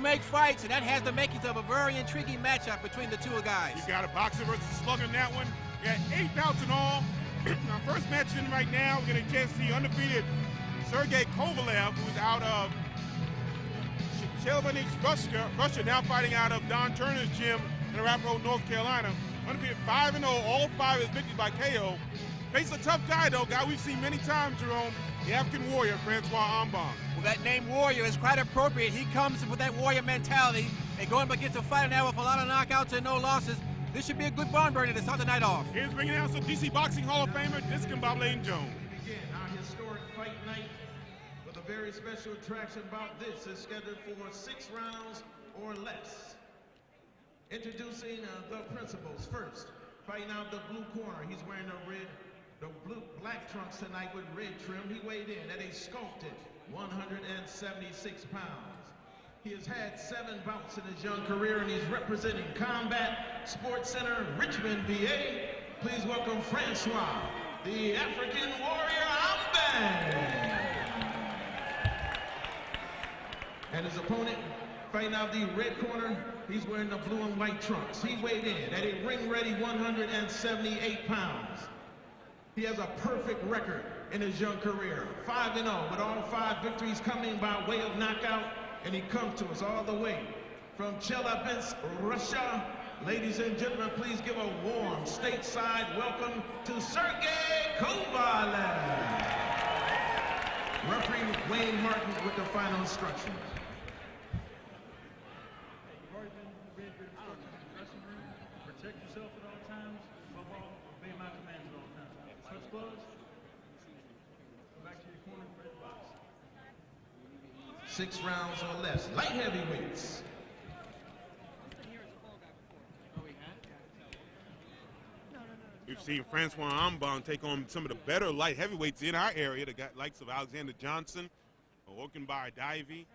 make fights, and that has the makings of a very intriguing matchup between the two guys. You got a boxer versus slugger in that one. You got 8 bouts in all. Our first match in right now, we're going to get to see undefeated Sergey Kovalev, who's out of Russia, now fighting out of Don Turner's gym in Arapahoe, North Carolina. Undefeated 5-0, all 5 is victories by KO. Faces a tough guy, though, guy we've seen many times, Jerome, the African warrior, Francois Ambang. Well, that name Warrior is quite appropriate. He comes with that warrior mentality and going up against a fighter now with a lot of knockouts and no losses. This should be a good barn burner to start the night off. Here's ring announcer, DC Boxing Hall of Famer, Diskin Bob Lane Jones. Again, our historic fight night with a very special attraction about this is scheduled for 6 rounds or less. Introducing the principals. First, fighting out the blue corner. He's wearing the black trunks tonight with red trim. He weighed in at a sculpted 176 pounds. He has had 7 bouts in his young career, and he's representing Combat Sports Center, Richmond, VA. Please welcome Francois, the African warrior Ambang. And his opponent, fighting out the red corner, he's wearing the blue and white trunks. He weighed in at a ring-ready 178 pounds. He has a perfect record in his young career, 5-0, with all 5 victories coming by way of knockout, and he comes to us all the way from Chelyabinsk, Russia. Ladies and gentlemen, please give a warm stateside welcome to Sergey Kovalev. Referee Wayne Martin with the final instructions. You've already been given instructions in the dressing room. Protect yourself at all times. Above all, obey my commands at all times. Touch gloves. Go back to your corner, ready to box. 6 rounds or less. Light heavyweights. We've seen Francois Ambang take on some of the better light heavyweights in our area, the likes of Alexander Johnson, Orkenbai Divey.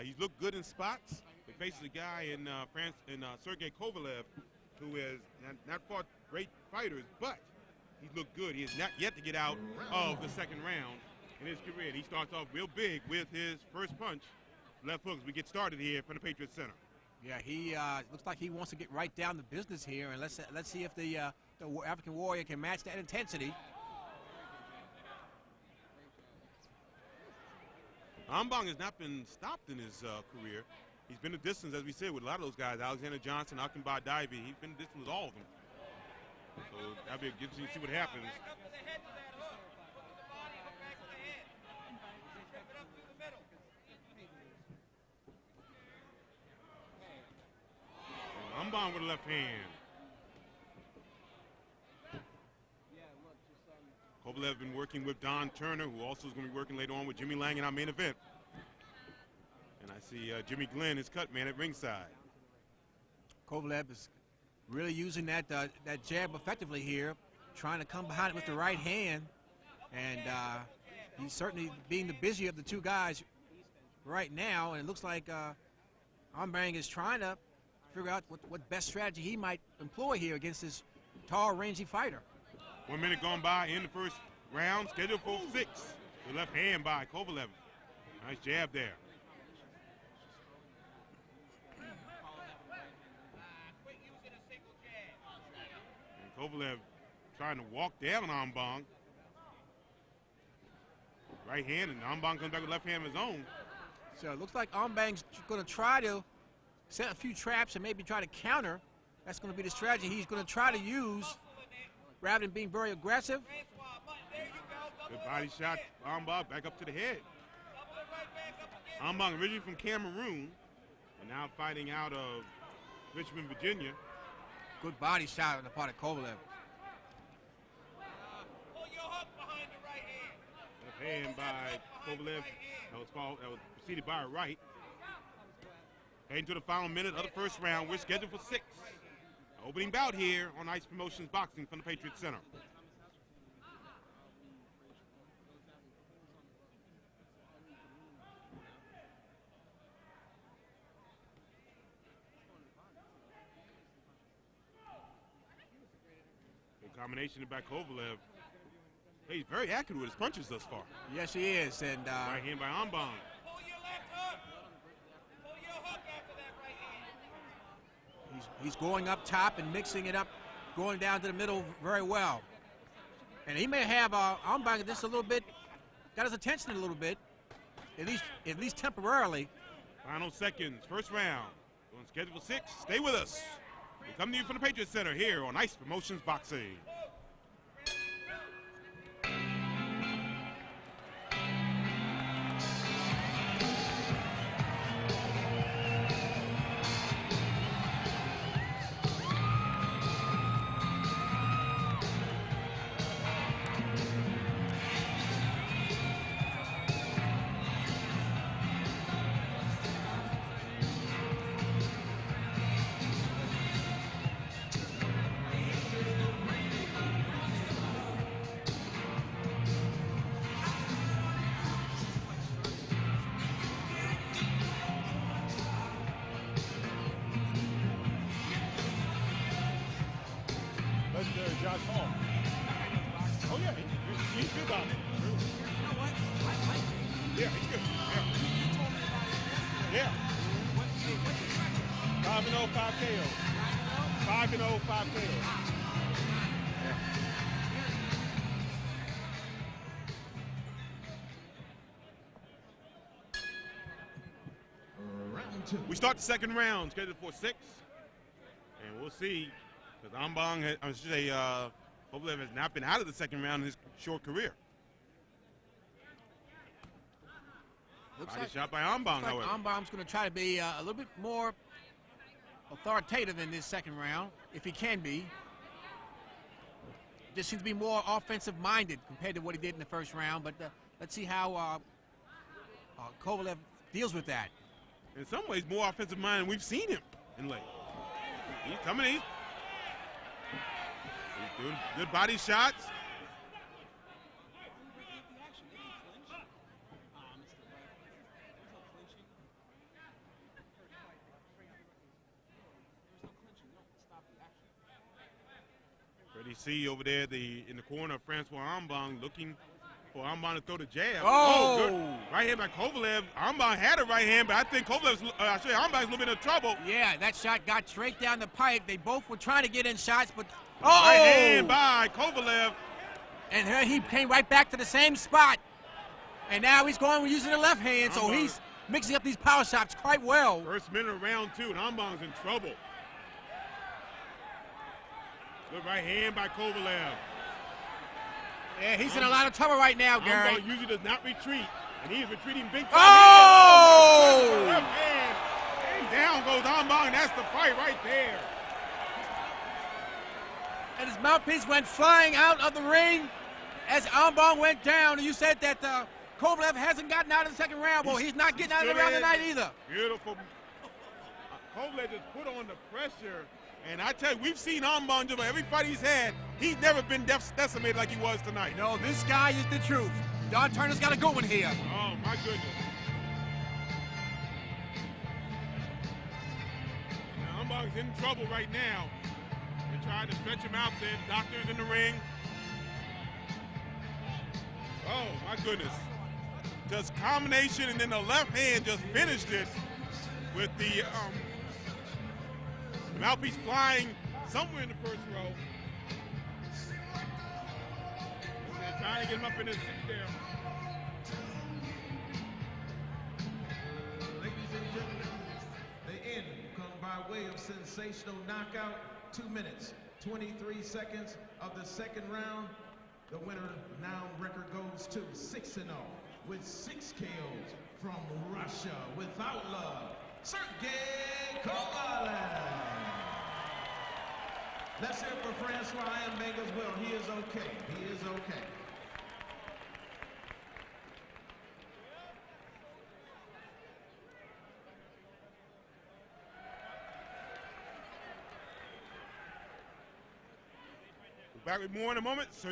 He's looked good in spots. He faces a guy in Sergey Kovalev, who has not fought great fighters, but he's looked good. He has not yet to get out of the second round in his career. And he starts off real big with his first punch, left hook, as we get started here from the Patriot Center. Yeah, he looks like he wants to get right down to business here, and let's see if the African warrior can match that intensity. Ambang has not been stopped in his career. He's been a distance, as we said, with a lot of those guys. Alexander Johnson, Orkenbai Divey. He's been a distance with all of them. So that'll be good to see what happens. Ambang with a left hand. Kovalev been working with Don Turner, who also is going to be working later on with Jimmy Lang in our main event. And I see Jimmy Glenn, his cut man, at ringside. Kovalev is really using that jab effectively here, trying to come behind it with the right hand. And he's certainly being the busier of the two guys right now. And it looks like Ambang is trying to figure out what best strategy he might employ here against this tall, rangy fighter. 1 minute gone by in the first round, scheduled for 6. The left hand by Kovalev. Nice jab there. And Kovalev trying to walk down Ambang. Right hand, and Ambang comes back with left hand of his own. So it looks like Ambang's going to try to set a few traps and maybe try to counter. That's going to be the strategy he's going to try to use rather than being very aggressive. Good body shot, Ambang back up to the head. Ambang originally from Cameroon and now fighting out of Richmond, Virginia. Good body shot on the part of Kovalev. Left hand by Kovalev. That was preceded by a right. Heading to the final minute of the first round. We're scheduled for 6. Opening bout here on Ice Promotions Boxing from the Patriot Center. Good combination by Kovalev. He's very accurate with his punches thus far. Yes, he is. And right hand by Ambang. He's going up top and mixing it up, going down to the middle very well. And he may have Ambang just a little bit, got his attention a little bit, at least temporarily. Final seconds, first round. On schedule for 6. Stay with us. We come to you from the Patriot Center here on Ice Promotions Boxing. Josh Hall. Oh yeah, he's good about it. You know what? I like him. Yeah, he's good. You told me about it yesterday. Yeah. What's his record? 5-0, 5 KOs. 5-0, 5 KOs. Round 2. We start the second round, scheduled for 6. And we'll see, because Ambang, I should say, Kovalev has not been out of the second round in his short career. Looks Body like, shot by Ambang, looks like however. Ambang's going to try to be a little bit more authoritative in this second round, if he can be. Just seems to be more offensive-minded compared to what he did in the first round, but let's see how Kovalev deals with that. In some ways, more offensive minded than we've seen him in late. He's coming in. He's doing good body shots. Ready to see over there in the corner of Francois Ambang looking for Ambang to throw the jab. Oh! Good. Right hand by Kovalev. Ambang had a right hand, but I think Kovalev's, Ambang's a little bit in trouble. Yeah, that shot got straight down the pipe. They both were trying to get in shots, but Right hand by Kovalev. And here he came right back to the same spot. And now he's going using the left hand, so Ambang. he's mixing up these power shots quite well. First minute of round 2, and Ambang's in trouble. Good right hand by Kovalev. Yeah, he's in a lot of trouble right now, Gary. Ambang usually does not retreat, and he is retreating big time. Oh! Left hand. And down goes Ambang, and that's the fight right there. And his mouthpiece went flying out of the ring as Ambang went down. And you said that Kovalev hasn't gotten out of the second round. Well, he's not getting out of the round tonight either. Beautiful. Kovalev just put on the pressure. And I tell you, we've seen Ambang just about every fight he's had. He's never been decimated like he was tonight. No, this guy is the truth. Don Turner's got a good one here. Oh, my goodness. Now, Ambang's in trouble right now. They're trying to stretch him out there. Doctor's in the ring. Oh, my goodness. Just combination, and then the left hand just finished it with the mouthpiece flying somewhere in the first row. They're trying to get him up in his seat there. Ladies and gentlemen, the end come by way of sensational knockout. 2 minutes, 23 seconds of the second round. The winner now record goes to 6-0 with 6 KOs from Russia without love, Sergey Kovalev. Let's hear it for Francois Ambang as well. He is okay. He is okay. We're back with more in a moment. Sergey